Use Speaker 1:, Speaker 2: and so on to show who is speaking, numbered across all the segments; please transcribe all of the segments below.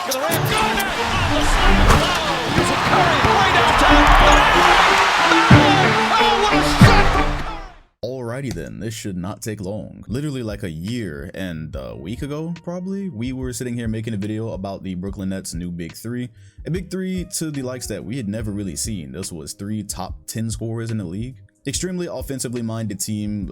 Speaker 1: of the rim. Got it! On the slam. Oh, here's a Curry way downtown. Oh, what a shot from Curry!
Speaker 2: Alrighty then, this should not take long. Literally like a year and a week ago, probably, we were sitting here making a video about the Brooklyn Nets' new Big Three. A Big Three to the likes that we had never really seen. This was 3 top 10 scorers in the league. Extremely offensively minded team.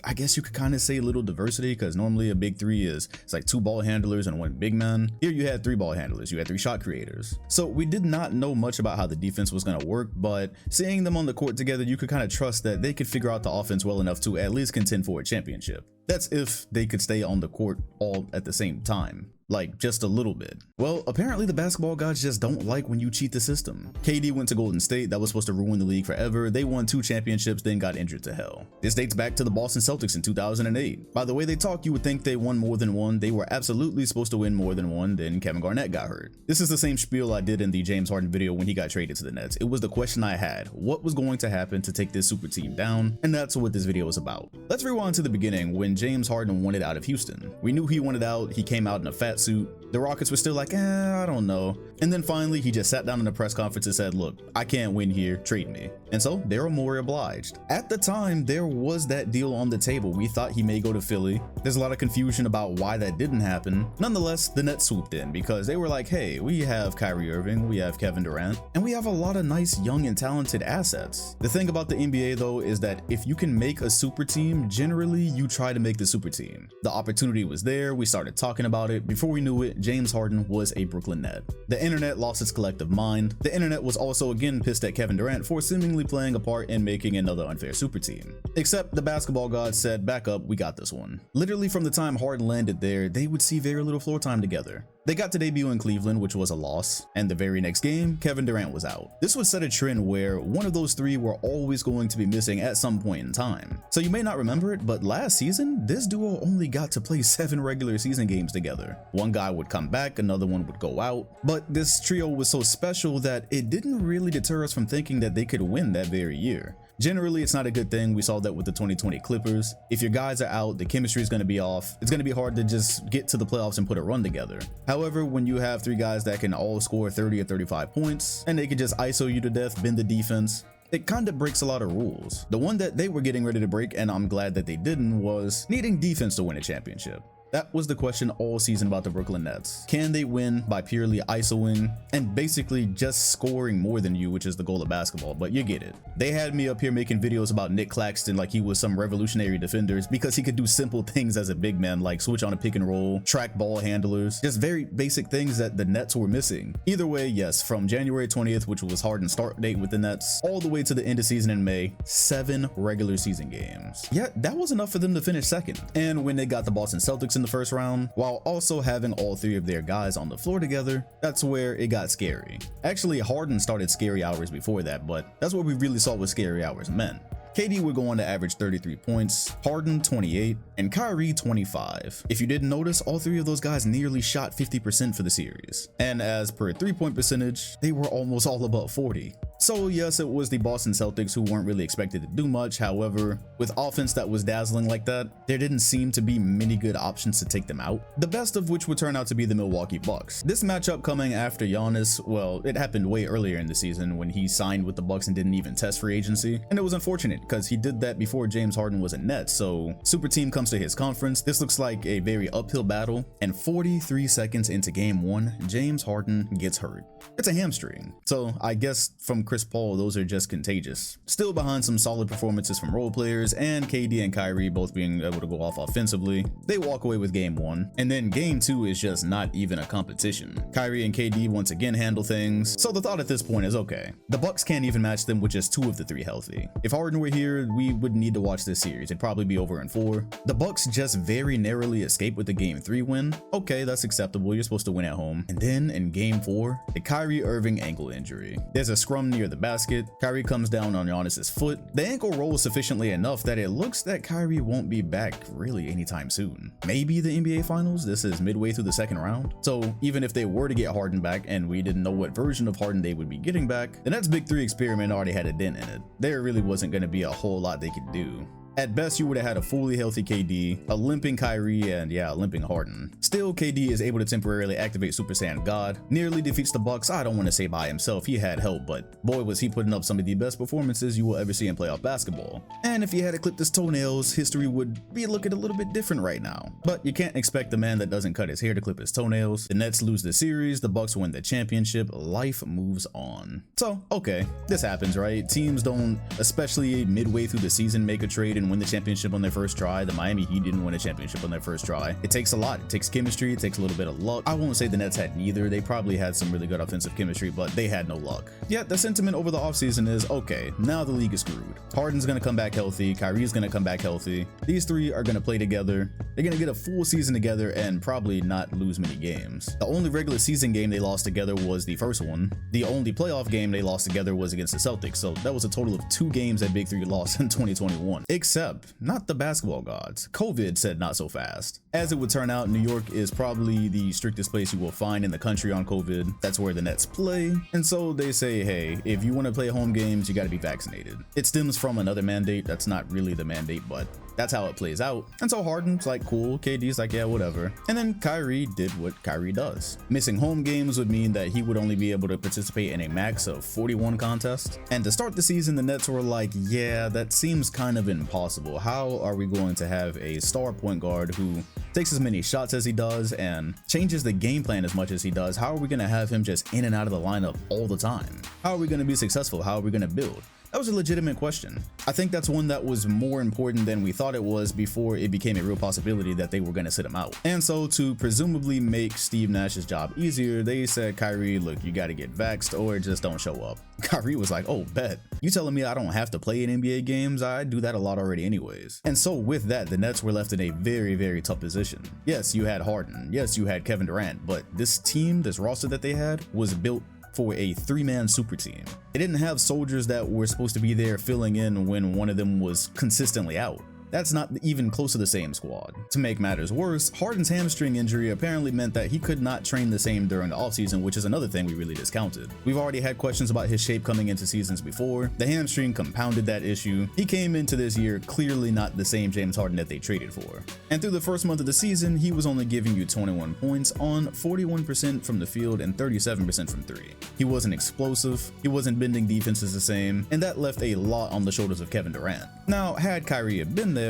Speaker 2: I guess you could kind of say a little diversity, because normally a Big Three it's like 2 ball handlers and 1 big man. Here you had 3 ball handlers, you had 3 shot creators. So we did not know much about how the defense was going to work, but seeing them on the court together, you could kind of trust that they could figure out the offense well enough to at least contend for a championship. That's if they could stay on the court all at the same time. Like, just a little bit. Well, apparently the basketball gods just don't like when you cheat the system. KD went to Golden State, that was supposed to ruin the league forever. They won 2 championships, then got injured to hell. This dates back to the Boston Celtics in 2008. By the way they talk, you would think they won more than 1. They were absolutely supposed to win more than 1, then Kevin Garnett got hurt. This is the same spiel I did in the James Harden video when he got traded to the Nets. It was the question I had. What was going to happen to take this super team down? And that's what this video is about. Let's rewind to the beginning when James Harden wanted out of Houston. We knew he wanted out, he came out in a fat suit. The Rockets were still like, I don't know. And then finally, he just sat down in a press conference and said, look, I can't win here, trade me. And so Daryl Morey obliged. At the time, there was that deal on the table. We thought he may go to Philly. There's a lot of confusion about why that didn't happen. Nonetheless, the Nets swooped in because they were like, hey, we have Kyrie Irving, we have Kevin Durant, and we have a lot of nice young and talented assets. The thing about the NBA though is that if you can make a super team, generally you try to make the super team. The opportunity was there. We started talking about it. Before we knew it, James Harden was a Brooklyn Net. The internet lost its collective mind. The internet was also again pissed at Kevin Durant for seemingly playing a part in making another unfair super team. Except the basketball gods said, back up, we got this one. Literally from the time Harden landed there, they would see very little floor time together. They got to debut in Cleveland, which was a loss, and the very next game, Kevin Durant was out. This would set a trend where one of those 3 were always going to be missing at some point in time. So you may not remember it, but last season, this duo only got to play 7 regular season games together. One guy would come back, another one would go out, but this trio was so special that it didn't really deter us from thinking that they could win that very year. Generally, it's not a good thing. We saw that with the 2020 Clippers. If your guys are out, the chemistry is going to be off. It's going to be hard to just get to the playoffs and put a run together. However, when you have 3 guys that can all score 30 or 35 points, and they can just ISO you to death, bend the defense, it kind of breaks a lot of rules. The one that they were getting ready to break, and I'm glad that they didn't, was needing defense to win a championship. That was the question all season about the Brooklyn Nets. Can they win by purely ISOing and basically just scoring more than you, which is the goal of basketball, but you get it. They had me up here making videos about Nick Claxton like he was some revolutionary defender because he could do simple things as a big man, like switch on a pick and roll, track ball handlers, just very basic things that the Nets were missing. Either way, yes, from January 20th, which was Harden's start date with the Nets, all the way to the end of season in May, 7 regular season games. Yeah, that was enough for them to finish second. And when they got the Boston Celtics in the first round, while also having all 3 of their guys on the floor together, that's where it got scary. Actually, Harden started scary hours before that, but that's what we really saw what scary hours meant. KD would go on to average 33 points, Harden 28, and Kyrie 25. If you didn't notice, all 3 of those guys nearly shot 50% for the series. And as per 3-point percentage, they were almost all above 40. So yes, it was the Boston Celtics who weren't really expected to do much. However, with offense that was dazzling like that, there didn't seem to be many good options to take them out. The best of which would turn out to be the Milwaukee Bucks. This matchup coming after Giannis, well, it happened way earlier in the season when he signed with the Bucks and didn't even test free agency. And it was unfortunate because he did that before James Harden was a Net. So super team comes to his conference. This looks like a very uphill battle. And 43 seconds into game 1, James Harden gets hurt. It's a hamstring. So I guess from Chris Paul, those are just contagious. Still behind some solid performances from role players and KD and Kyrie both being able to go off offensively, they walk away with game 1. And then game 2 is just not even a competition. Kyrie and KD once again handle things. So the thought at this point is, okay, the Bucks can't even match them with just 2 of the 3 healthy. If Harden were here, we would need to watch this series. It'd probably be over in 4. The Bucks just very narrowly escape with the game 3 win. Okay, that's acceptable. You're supposed to win at home. And then in game 4, the Kyrie Irving ankle injury. There's a scrum near the basket. Kyrie comes down on Giannis's foot. The ankle rolls sufficiently enough that it looks that Kyrie won't be back really anytime soon. Maybe the NBA Finals. This is midway through the second round. So even if they were to get Harden back and we didn't know what version of Harden they would be getting back, the Nets Big 3 experiment already had a dent in it. There really wasn't going to be a whole lot they could do. At best, you would have had a fully healthy KD, a limping Kyrie, and yeah, a limping Harden. Still, KD is able to temporarily activate Super Saiyan God, nearly defeats the Bucks. I don't want to say by himself, he had help, but boy was he putting up some of the best performances you will ever see in playoff basketball. And if he had clipped his toenails, history would be looking a little bit different right now. But you can't expect the man that doesn't cut his hair to clip his toenails. The Nets lose the series, the Bucks win the championship, life moves on. So, okay, this happens, right? Teams don't, especially midway through the season, make a trade and win the championship on their first try. The Miami Heat didn't win a championship on their first try. It takes a lot. It takes chemistry, it takes a little bit of luck. I won't say the Nets had neither. They probably had some really good offensive chemistry, but they had no luck. Yet the sentiment over the offseason is, okay, now the league is screwed. Harden's gonna come back healthy, Kyrie's gonna come back healthy. These three are gonna play together. They're gonna get a full season together and probably not lose many games. The only regular season game they lost together was the first one. The only playoff game they lost together was against the Celtics, so that was a total of 2 games that Big Three lost in 2021. Except, not the basketball gods. COVID said not so fast. As it would turn out, New York is probably the strictest place you will find in the country on COVID. That's where the Nets play. And so they say, hey, if you want to play home games, you got to be vaccinated. It stems from another mandate. That's not really the mandate, but that's how it plays out. And so Harden's like, cool. KD's like, yeah, whatever. And then Kyrie did what Kyrie does. Missing home games would mean that he would only be able to participate in a max of 41 contests. And to start the season, the Nets were like, yeah, that seems kind of impossible. How are we going to have a star point guard who takes as many shots as he does and changes the game plan as much as he does? How are we going to have him just in and out of the lineup all the time? How are we going to be successful? How are we going to build? That was a legitimate question. I think that's one that was more important than we thought it was before it became a real possibility that they were going to sit him out. And so to presumably make Steve Nash's job easier, they said, Kyrie, look, you got to get vaxxed or just don't show up. Kyrie was like, oh, bet. You telling me I don't have to play in NBA games? I do that a lot already anyways. And so with that, the Nets were left in a very, very tough position. Yes, you had Harden. Yes, you had Kevin Durant, but this team, this roster that they had was built for a 3-man super team. It didn't have soldiers that were supposed to be there filling in when one of them was consistently out. That's not even close to the same squad. To make matters worse, Harden's hamstring injury apparently meant that he could not train the same during the offseason, which is another thing we really discounted. We've already had questions about his shape coming into seasons before. The hamstring compounded that issue. He came into this year clearly not the same James Harden that they traded for. And through the first month of the season, he was only giving you 21 points on 41% from the field and 37% from 3. He wasn't explosive, he wasn't bending defenses the same, and that left a lot on the shoulders of Kevin Durant. Now, had Kyrie have been there,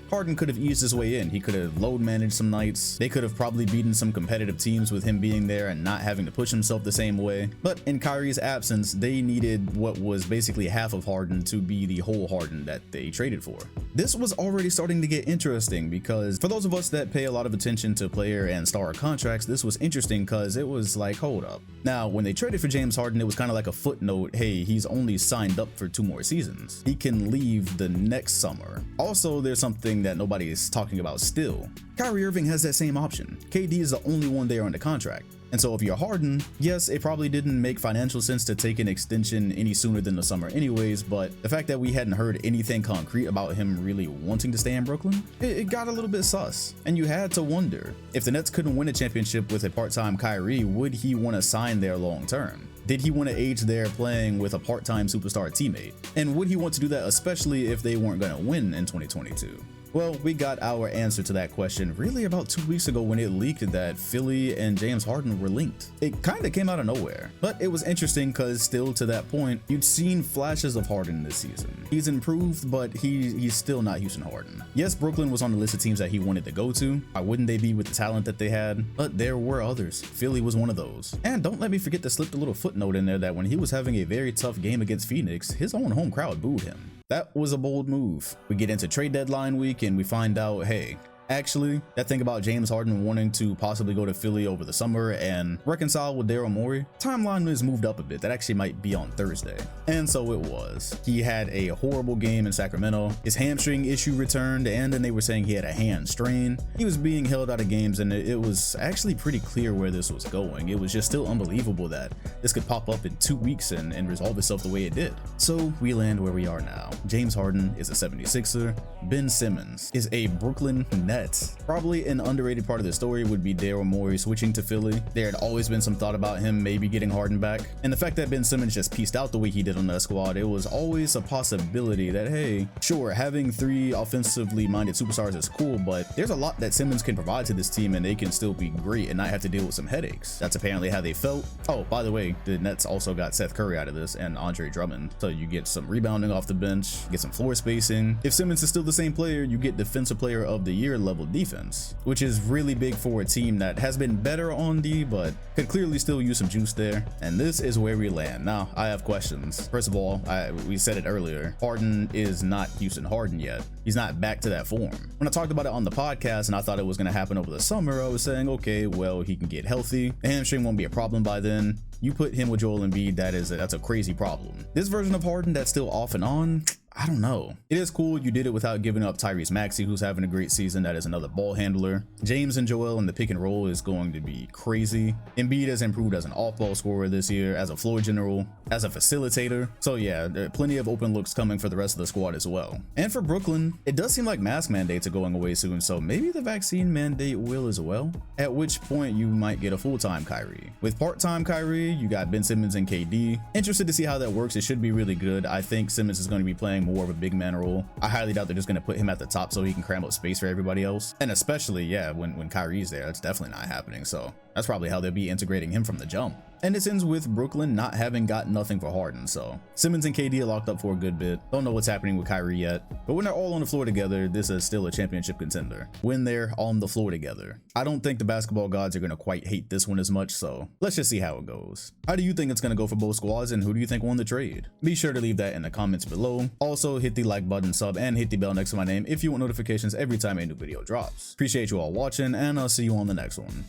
Speaker 2: Harden could have eased his way in. He could have load managed some nights. They could have probably beaten some competitive teams with him being there and not having to push himself the same way. But in Kyrie's absence, they needed what was basically half of Harden to be the whole Harden that they traded for. This was already starting to get interesting because for those of us that pay a lot of attention to player and star contracts, this was interesting because it was like, hold up. Now, when they traded for James Harden, it was kind of like a footnote. Hey, he's only signed up for 2 more seasons. He can leave the next summer. Also, there's something that nobody is talking about still. Kyrie Irving has that same option. KD is the only one there under contract. And so if you're Harden, yes, it probably didn't make financial sense to take an extension any sooner than the summer anyways, but the fact that we hadn't heard anything concrete about him really wanting to stay in Brooklyn, it got a little bit sus. And you had to wonder, if the Nets couldn't win a championship with a part-time Kyrie, would he want to sign there long term? Did he want to age there playing with a part-time superstar teammate? And would he want to do that especially if they weren't going to win in 2022? Well, we got our answer to that question really about 2 weeks ago when it leaked that Philly and James Harden were linked. It kind of came out of nowhere, but it was interesting because still to that point, you'd seen flashes of Harden this season. He's improved, but he's still not Houston Harden. Yes, Brooklyn was on the list of teams that he wanted to go to. Why wouldn't they be with the talent that they had? But there were others. Philly was one of those. And don't let me forget to slip a little footnote in there that when he was having a very tough game against Phoenix, his own home crowd booed him. That was a bold move. We get into trade deadline week and we find out, hey, actually, that thing about James Harden wanting to possibly go to Philly over the summer and reconcile with Daryl Morey, timeline is moved up a bit. That actually might be on Thursday. And so it was. He had a horrible game in Sacramento. His hamstring issue returned, and then they were saying he had a hand strain. He was being held out of games, and it was actually pretty clear where this was going. It was just still unbelievable that this could pop up in 2 weeks and resolve itself the way it did. So we land where we are now. James Harden is a 76er. Ben Simmons is a Brooklyn Net. Nets. Probably an underrated part of the story would be Daryl Morey switching to Philly. There had always been some thought about him maybe getting Harden back, and the fact that Ben Simmons just pieced out the way he did on that squad, it was always a possibility that, hey, sure, having 3 offensively minded superstars is cool, but there's a lot that Simmons can provide to this team and they can still be great and not have to deal with some headaches. That's apparently how they felt. Oh, by the way, the Nets also got Seth Curry out of this and Andre Drummond, so you get some rebounding off the bench, get some floor spacing. If Simmons is still the same player, you get defensive player of the year level defense, which is really big for a team that has been better on D but could clearly still use some juice there. And this is where we land. Now I have questions. First of all, we said it earlier, Harden is not Houston Harden yet. He's not back to that form. When I talked about it on the podcast and I thought it was going to happen over the summer, I was saying, okay, well, he can get healthy, a hamstring won't be a problem by then. You put him with Joel Embiid, that's a crazy problem. This version of Harden that's still off and on, I don't know. It is cool you did it without giving up Tyrese Maxey, who's having a great season. That is another ball handler. James and Joel in the pick and roll is going to be crazy. Embiid has improved as an off-ball scorer this year, as a floor general, as a facilitator. So yeah, there are plenty of open looks coming for the rest of the squad as well. And for Brooklyn, it does seem like mask mandates are going away soon, so maybe the vaccine mandate will as well. At which point you might get a full-time Kyrie. With part-time Kyrie, you got Ben Simmons and KD. Interested to see how that works. It should be really good. I think Simmons is going to be playing more of a big man role. I highly doubt they're just going to put him at the top so he can cram up space for everybody else. And especially, yeah, when Kyrie's there, that's definitely not happening. So that's probably how they'll be integrating him from the jump. And this ends with Brooklyn not having got nothing for Harden, so Simmons and KD are locked up for a good bit. Don't know what's happening with Kyrie yet, but when they're all on the floor together, this is still a championship contender. When they're on the floor together. I don't think the basketball gods are going to quite hate this one as much, so let's just see how it goes. How do you think it's going to go for both squads, and who do you think won the trade? Be sure to leave that in the comments below. Also, hit the like button, sub, and hit the bell next to my name if you want notifications every time a new video drops. Appreciate you all watching, and I'll see you on the next one.